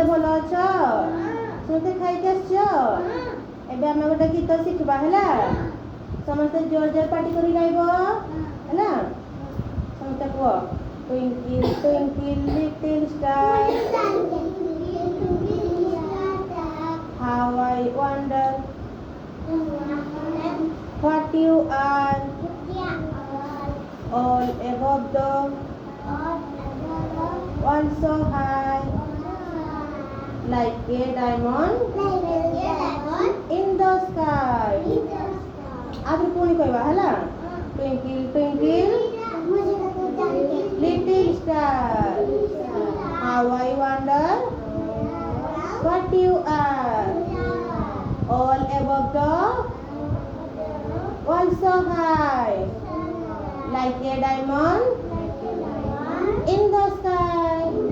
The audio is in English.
ସମସ୍ତେ ଭଲ ଅଛ? ସମସ୍ତେ ଖାଇକି ଆସିଛ? ଏବେ ଆମେ ଗୋଟେ ଗୀତ ଶିଖିବା ହେଲା। ସମସ୍ତେ ଜୋର ଜୋର ପାଟି କରି ଗାଇବ ହେଲା। ସମସ୍ତେ କୁହ Twinkle twinkle little star, how I wonder what you are, all above the world so high, like a diamond in the sky. आगे पुणी कहवा है Twinkle twinkle little star, how I wonder what you are, all above the world so high, like a diamond in the sky.